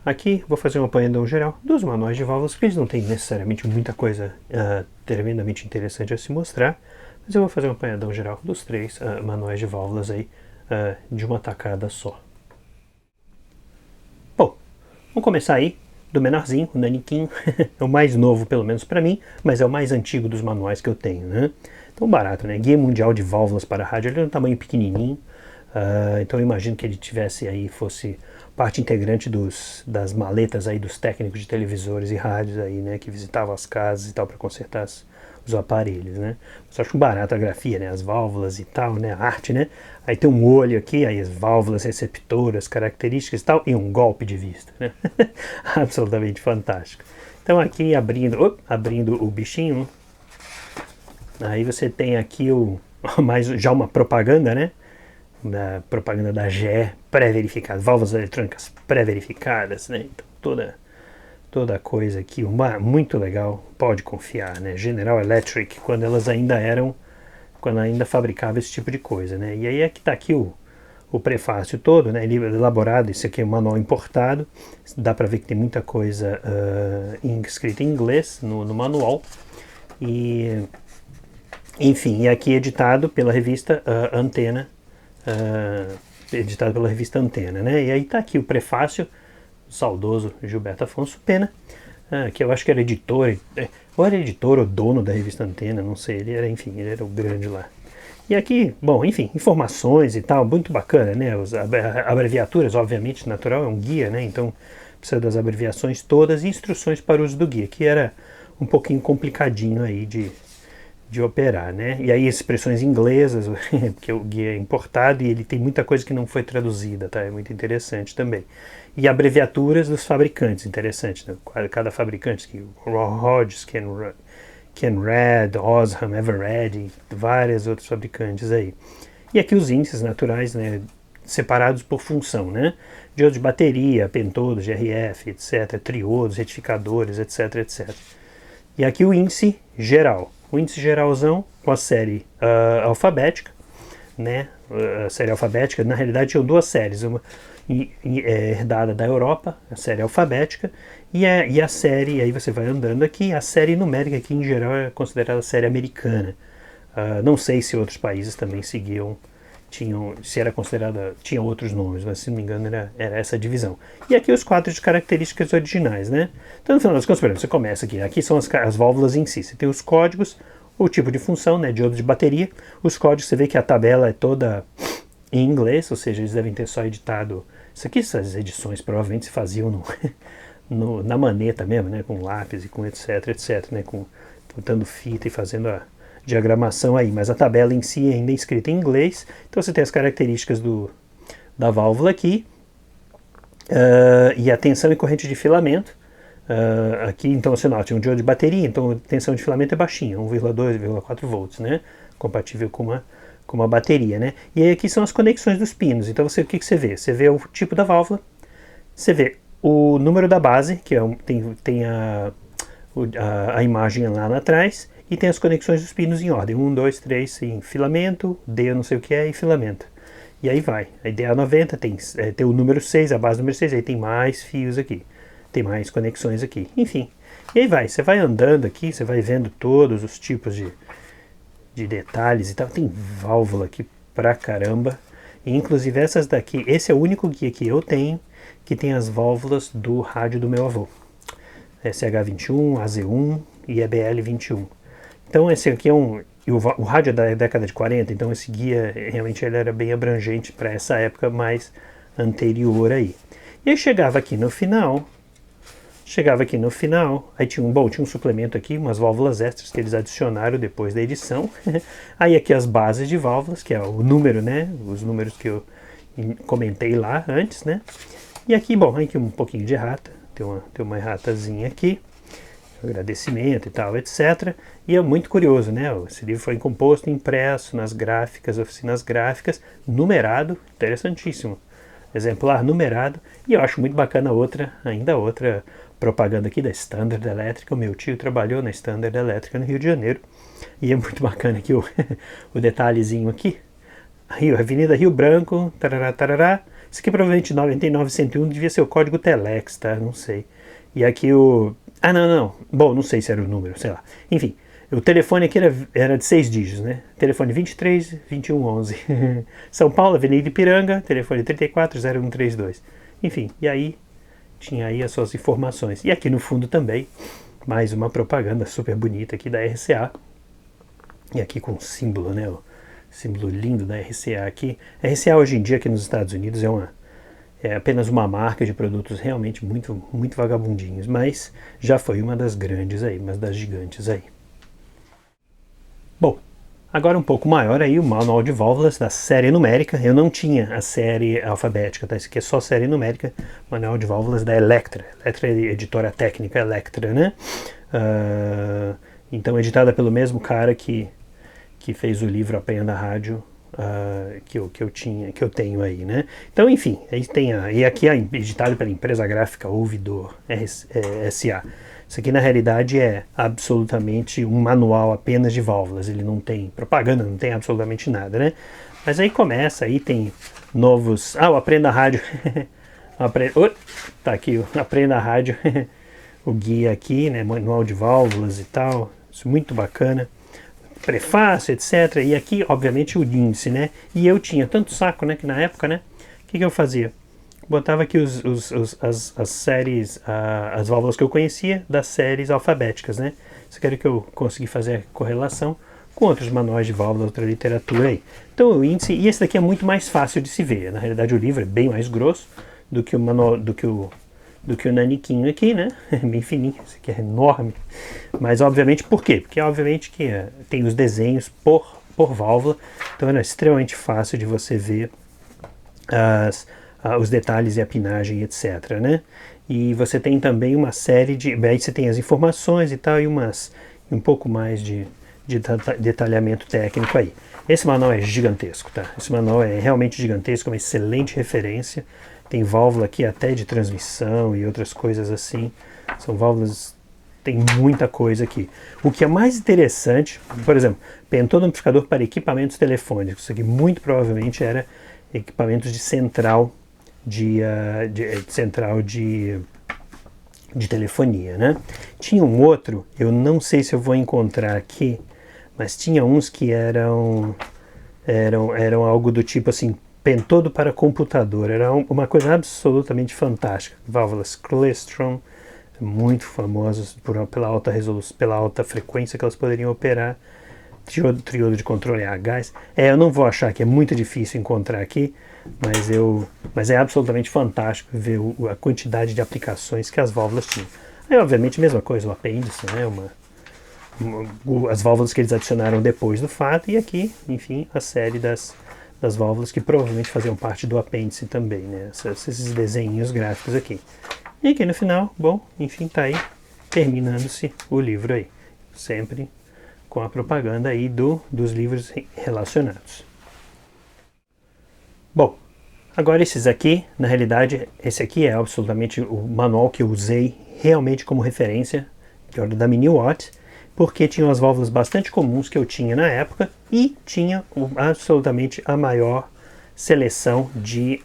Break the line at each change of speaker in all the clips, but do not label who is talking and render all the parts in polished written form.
Aqui vou fazer um apanhadão geral dos manuais de válvulas, porque eles não têm necessariamente muita coisa tremendamente interessante a se mostrar, mas eu vou fazer um apanhadão geral dos três manuais de válvulas aí de uma tacada só. Bom, vamos começar aí do menorzinho, o naniquinho, é o mais novo pelo menos para mim, mas é o mais antigo dos manuais que eu tenho, né? Então barato, né? Guia Mundial de Válvulas para Rádio, ele é um tamanho pequenininho, então eu imagino que ele tivesse aí, fosse parte integrante das maletas aí dos técnicos de televisores e rádios aí, né, que visitavam as casas e tal para consertar os aparelhos, né. Eu acho barato a grafia, né, as válvulas e tal, né, a arte, né. Aí tem um olho aqui, aí as válvulas receptoras, características e tal, e um golpe de vista, né. Absolutamente fantástico. Então aqui abrindo o bichinho, aí você tem aqui já uma propaganda, né, da propaganda da GE pré-verificada, válvulas eletrônicas pré-verificadas, né? Então toda coisa aqui, muito legal, pode confiar, né? General Electric, quando ainda fabricava esse tipo de coisa, né? E aí é que tá aqui o prefácio todo, né? Ele é elaborado, isso aqui é um manual importado, dá para ver que tem muita coisa escrita em inglês no manual, e enfim, e aqui editado pela revista Antena, editado pela revista Antena, né? E aí tá aqui o prefácio do saudoso Gilberto Afonso Pena, que eu acho que era editor, ou era editor ou dono da revista Antena, não sei, ele era o grande lá. E aqui, bom, enfim, informações e tal, muito bacana, né? As abreviaturas, obviamente, natural, é um guia, né? Então precisa das abreviações todas e instruções para o uso do guia, que era um pouquinho complicadinho aí de operar, né? E aí expressões inglesas, porque o guia é importado e ele tem muita coisa que não foi traduzida, tá? É muito interessante também. E abreviaturas dos fabricantes, interessante, né? Cada fabricante, que Rhodes, Kenrad, Osram, Eveready, e vários outros fabricantes aí. E aqui os índices naturais, né? Separados por função, né? Diodos de bateria, pentodos, GRF, etc., triodos, retificadores, etc., etc. E aqui o índice geral. O índice geralzão com a série alfabética, né? A série alfabética, na realidade, tinham duas séries, uma herdada da Europa, a série alfabética, e a série, aí você vai andando aqui, a série numérica, que em geral é considerada a série americana. Não sei se outros países também seguiam, se era considerada, tinha outros nomes, mas se não me engano era essa divisão. E aqui os quadros de características originais, né? Então no final das contas, por exemplo, você começa aqui são as válvulas em si, você tem os códigos, o tipo de função, né, diodo de bateria, os códigos, você vê que a tabela é toda em inglês, ou seja, eles devem ter só editado, isso aqui, essas edições provavelmente se faziam na maneta mesmo, né, com lápis e com etc, né, botando fita e fazendo a diagramação aí, mas a tabela em si ainda é escrita em inglês, então você tem as características da válvula aqui, e a tensão e corrente de filamento, aqui então você nota, um diodo de bateria, então a tensão de filamento é baixinha, 1,2, 1,4 volts, né, compatível com uma bateria, né, e aí aqui são as conexões dos pinos, então o que você vê? Você vê o tipo da válvula, você vê o número da base, que tem a imagem lá atrás, e tem as conexões dos pinos em ordem, 1, 2, 3 em filamento, D não sei o que é, e filamento. E aí vai, a DA90 tem o número 6, a base número 6, aí tem mais fios aqui, tem mais conexões aqui, enfim. E aí vai, você vai andando aqui, você vai vendo todos os tipos de detalhes e tal, tem válvula aqui pra caramba, e inclusive essas daqui, esse é o único guia que eu tenho, que tem as válvulas do rádio do meu avô, SH21, AZ1 e EBL21. Então esse aqui é o rádio é da década de 40, então esse guia realmente ele era bem abrangente para essa época mais anterior aí. E aí chegava aqui no final, aí tinha um suplemento aqui, umas válvulas extras que eles adicionaram depois da edição. Aí aqui as bases de válvulas, que é o número, né? Os números que eu comentei lá antes, né? E aqui, bom, aqui um pouquinho de errata, tem uma erratazinha aqui, agradecimento e tal, etc. E é muito curioso, né? Esse livro foi composto, impresso nas gráficas, oficinas gráficas, numerado, interessantíssimo. Exemplar numerado, e eu acho muito bacana outra propaganda aqui da Standard Elétrica. O meu tio trabalhou na Standard Elétrica no Rio de Janeiro, e é muito bacana aqui o detalhezinho aqui. Avenida Rio Branco, tarará, tarará, Isso aqui provavelmente 99101 devia ser o código Telex, tá? Não sei. E aqui o... Ah, não. Bom, não sei se era o número, sei lá. Enfim, o telefone aqui era de 6 dígitos, né? Telefone 23 21 11. São Paulo, Avenida Ipiranga, telefone 340132. Enfim, e aí tinha aí as suas informações. E aqui no fundo também, mais uma propaganda super bonita aqui da RCA. E aqui com o símbolo, né? O símbolo lindo da RCA aqui. A RCA hoje em dia aqui nos Estados Unidos é apenas uma marca de produtos realmente muito, muito vagabundinhos, mas já foi uma das grandes aí, uma das gigantes aí. Bom, agora um pouco maior aí o manual de válvulas da série numérica. Eu não tinha a série alfabética, tá? Isso aqui é só série numérica, manual de válvulas da Electra. Electra é editora técnica Electra, né? Então editada pelo mesmo cara que fez o livro Aprenda Rádio, que eu tenho aí, né? Então, enfim, aí tem e aqui é editado pela empresa gráfica Ouvidor SA. Isso aqui na realidade é absolutamente um manual apenas de válvulas. Ele não tem propaganda, não tem absolutamente nada, né? Mas aí começa, aí tem novos... o Aprenda Rádio. Tá aqui o Aprenda Rádio. O guia aqui, né? Manual de válvulas e tal. Isso é muito bacana. Prefácio, etc. E aqui, obviamente, o índice, né? E eu tinha tanto saco, né? Que na época, né? O que eu fazia? Botava aqui as séries, as válvulas que eu conhecia das séries alfabéticas, né? Isso quero que eu consegui fazer a correlação com outros manuais de válvulas, outra literatura aí. Então o índice, e esse daqui é muito mais fácil de se ver. Na realidade o livro é bem mais grosso do que o manual, do que o naniquinho aqui, né? Bem fininho, esse aqui é enorme. Mas obviamente, por quê? Porque obviamente que tem os desenhos por válvula, então é extremamente fácil de você ver os detalhes e a pinagem, etc, né? E você tem também uma série de... Aí você tem as informações e tal, e um pouco mais de detalhamento técnico aí. Esse manual é gigantesco, tá? Esse manual é realmente gigantesco, uma excelente referência. Tem válvula aqui até de transmissão e outras coisas assim. São válvulas... Tem muita coisa aqui. O que é mais interessante, por exemplo, pentômetro amplificador para equipamentos telefônicos. Isso aqui muito provavelmente era equipamentos de central de telefonia, né? Tinha um outro, eu não sei se eu vou encontrar aqui, mas tinha uns que eram algo do tipo assim, pentodo para computador. Era uma coisa absolutamente fantástica. Válvulas Klystron, muito famosas pela alta resolução, pela alta frequência que elas poderiam operar. Triodo de controle a gás. Eu não vou achar que é muito difícil encontrar aqui, mas é absolutamente fantástico ver a quantidade de aplicações que as válvulas tinham. Aí, obviamente, a mesma coisa, o apêndice, né? As válvulas que eles adicionaram depois do fato, e aqui, enfim, a série das válvulas que provavelmente faziam parte do apêndice também, né? Esses desenhos gráficos aqui. E aqui no final, bom, enfim, tá aí, terminando-se o livro aí. Sempre com a propaganda aí dos livros relacionados. Bom, agora esses aqui, na realidade, esse aqui é absolutamente o manual que eu usei realmente como referência, que era da Miniwatt, porque tinham as válvulas bastante comuns que eu tinha na época e tinha absolutamente a maior seleção de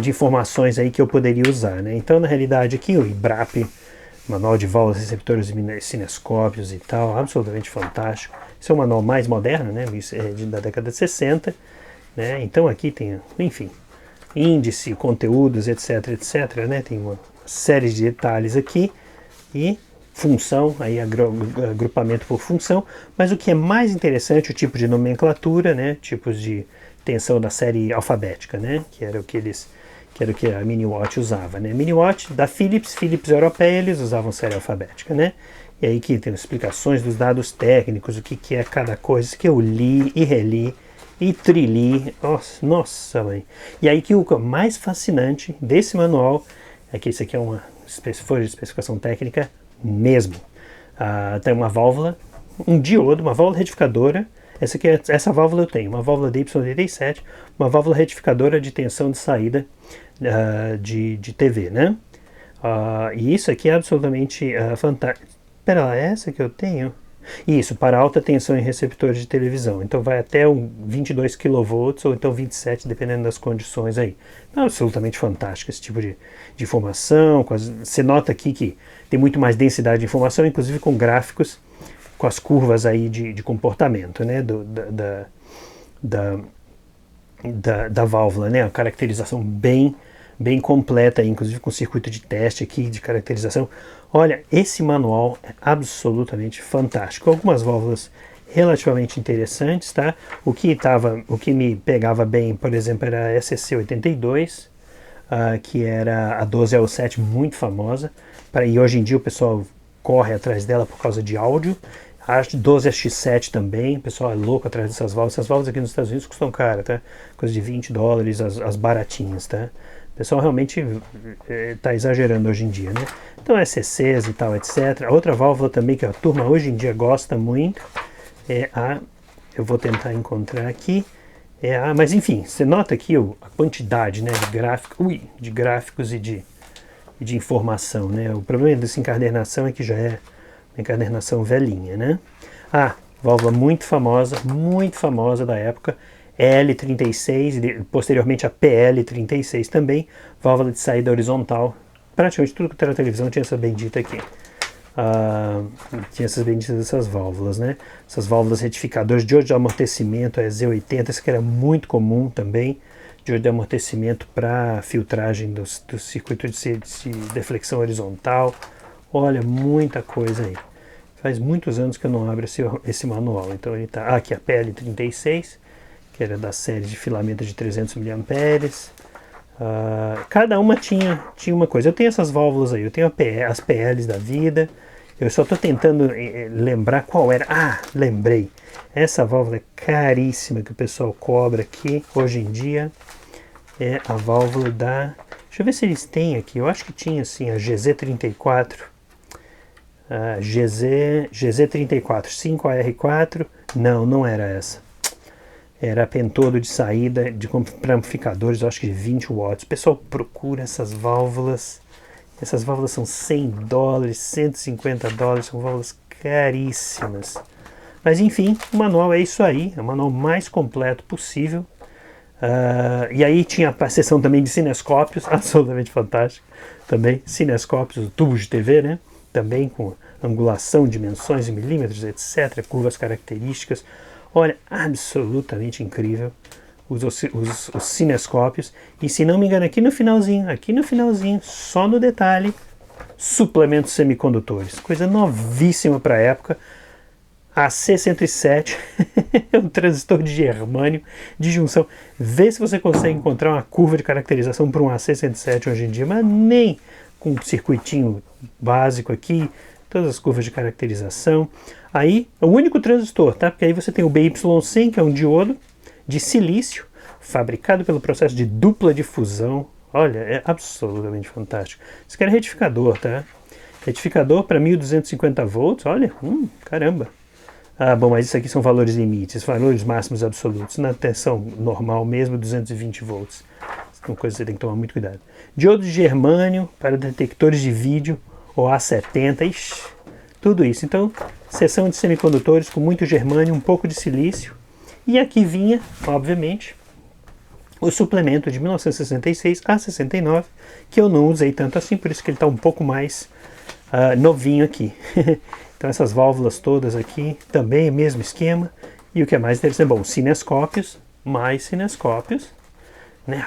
informações aí que eu poderia usar, né? Então, na realidade, aqui o IBRAP, manual de válvulas, receptores e cinescópios e tal, absolutamente fantástico. Esse é um manual mais moderno, né? Da década de 60, né? Então aqui tem, enfim, índice, conteúdos, etc, né? Tem uma série de detalhes aqui e função, aí agrupamento por função, mas o que é mais interessante, o tipo de nomenclatura, né? Tipos de tensão da série alfabética, né? Que era o que a Miniwatt usava, né? Miniwatt da Philips europeia, eles usavam série alfabética, né? E aí que tem explicações dos dados técnicos, o que é cada coisa, que eu li e reli e trili, nossa mãe. E aí que o mais fascinante desse manual é que isso aqui é uma folha de especificação técnica mesmo. Tem uma válvula, um diodo, uma válvula retificadora. Essa válvula eu tenho, uma válvula DY87, uma válvula retificadora de tensão de saída de TV, né? E isso aqui é absolutamente fantástico. Espera lá, essa que eu tenho? Isso, para alta tensão em receptores de televisão. Então vai até 22 kV ou então 27, dependendo das condições aí. É absolutamente fantástico esse tipo de informação. Você nota aqui que tem muito mais densidade de informação, inclusive com gráficos, com as curvas aí de comportamento, né, da válvula, né, a caracterização bem completa, inclusive com circuito de teste aqui, de caracterização. Olha, esse manual é absolutamente fantástico. Algumas válvulas relativamente interessantes, tá? O que me pegava bem, por exemplo, era a SCC-82, que era a 12L7, muito famosa, e hoje em dia o pessoal corre atrás dela por causa de áudio. A 12X7 também, o pessoal é louco atrás dessas válvulas. Essas válvulas aqui nos Estados Unidos custam caro, tá? Coisa de $20, as baratinhas, tá? O pessoal realmente está exagerando hoje em dia, né? Então, SCCs e tal, etc. A outra válvula também que a turma hoje em dia gosta muito é eu vou tentar encontrar aqui, mas enfim, você nota aqui a quantidade, né, de gráficos e de informação, né? O problema dessa encadernação é que já é uma encadernação velhinha, né? Válvula muito famosa da época, L36 e posteriormente a PL36 também, válvula de saída horizontal. Praticamente tudo que era televisão tinha essa bendita aqui. Tinha essas benditas dessas válvulas, né? Essas válvulas retificadoras, diodo de amortecimento, Z80, isso que era muito comum também, diodo de amortecimento para filtragem do circuito de deflexão horizontal. Olha, muita coisa aí. Faz muitos anos que eu não abro esse manual. Então ele está aqui, a PL36, que era da série de filamento de 300 mA. Cada uma tinha uma coisa. Eu tenho essas válvulas aí, eu tenho as PLs da vida. Eu só estou tentando lembrar qual era. Lembrei. Essa válvula é caríssima que o pessoal cobra aqui hoje em dia. É a válvula da... Deixa eu ver se eles têm aqui. Eu acho que tinha sim, a GZ34. GZ34 5AR4. Não era essa. Era pentodo de saída para amplificadores, eu acho que de 20 watts. O pessoal procura essas válvulas. Essas válvulas são $100, $150, são válvulas caríssimas. Mas enfim, o manual é isso aí, é o manual mais completo possível. E aí tinha a seção também de cinescópios, absolutamente fantástico. Também cinescópios, tubos de TV, né? Também com angulação, dimensões em milímetros, etc. Curvas características. Olha, absolutamente incrível os cinescópios. E se não me engano, aqui no finalzinho, só no detalhe, suplementos semicondutores. Coisa novíssima para a época. A C107 é um transistor de germânio de junção. Vê se você consegue encontrar uma curva de caracterização para um AC107 hoje em dia, mas nem com um circuitinho básico aqui, todas as curvas de caracterização. Aí, é o único transistor, tá? Porque aí você tem o BY100, que é um diodo de silício, fabricado pelo processo de dupla difusão. Olha, é absolutamente fantástico. Isso aqui era retificador, tá? Retificador para 1250 volts, olha, caramba. Bom, mas isso aqui são valores limites, valores máximos absolutos. Na tensão normal mesmo, 220 volts. Isso é uma coisa que você tem que tomar muito cuidado. Diodo de germânio para detectores de vídeo, ou A70, tudo isso. Então, seção de semicondutores com muito germânio, um pouco de silício. E aqui vinha, obviamente, o suplemento de 1966 a 69, que eu não usei tanto assim, por isso que ele está um pouco mais novinho aqui. Então essas válvulas todas aqui, também o mesmo esquema. E o que é mais interessante, bom, cinescópios, mais cinescópios, né?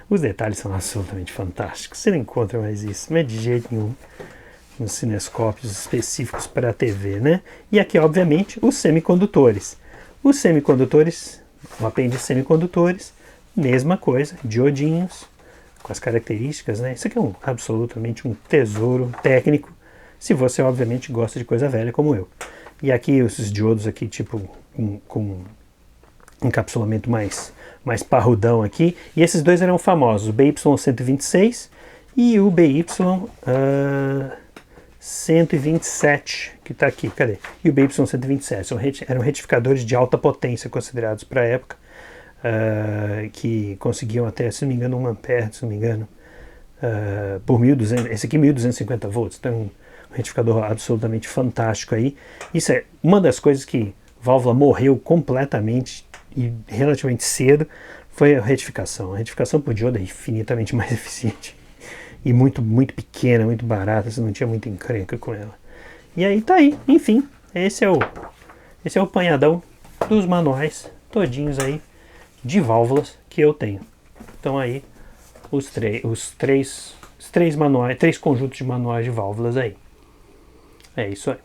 Os detalhes são absolutamente fantásticos, você não encontra mais isso, não é de jeito nenhum, nos cinescópios específicos para a TV, né? E aqui, obviamente, os semicondutores. Os semicondutores, o apêndice semicondutores, mesma coisa, diodinhos, com as características, né? Isso aqui é absolutamente um tesouro técnico, se você, obviamente, gosta de coisa velha como eu. E aqui, esses diodos aqui, tipo, com encapsulamento mais parrudão aqui. E esses dois eram famosos, o BY126 e o BY127, que está aqui, cadê? E o BY127, eram retificadores de alta potência considerados para a época, que conseguiam até, se não me engano, 1 ampere, se não me engano, por 1200, esse aqui 1250 volts, então um retificador absolutamente fantástico aí. Isso é uma das coisas que válvula morreu completamente e relativamente cedo, foi a retificação. A retificação por diodo é infinitamente mais eficiente e muito pequena, muito barata, você não tinha muita encrenca com ela. E aí tá aí, enfim, esse é o apanhadão dos manuais todinhos aí de válvulas que eu tenho. Então aí os três conjuntos de manuais de válvulas aí. É isso aí.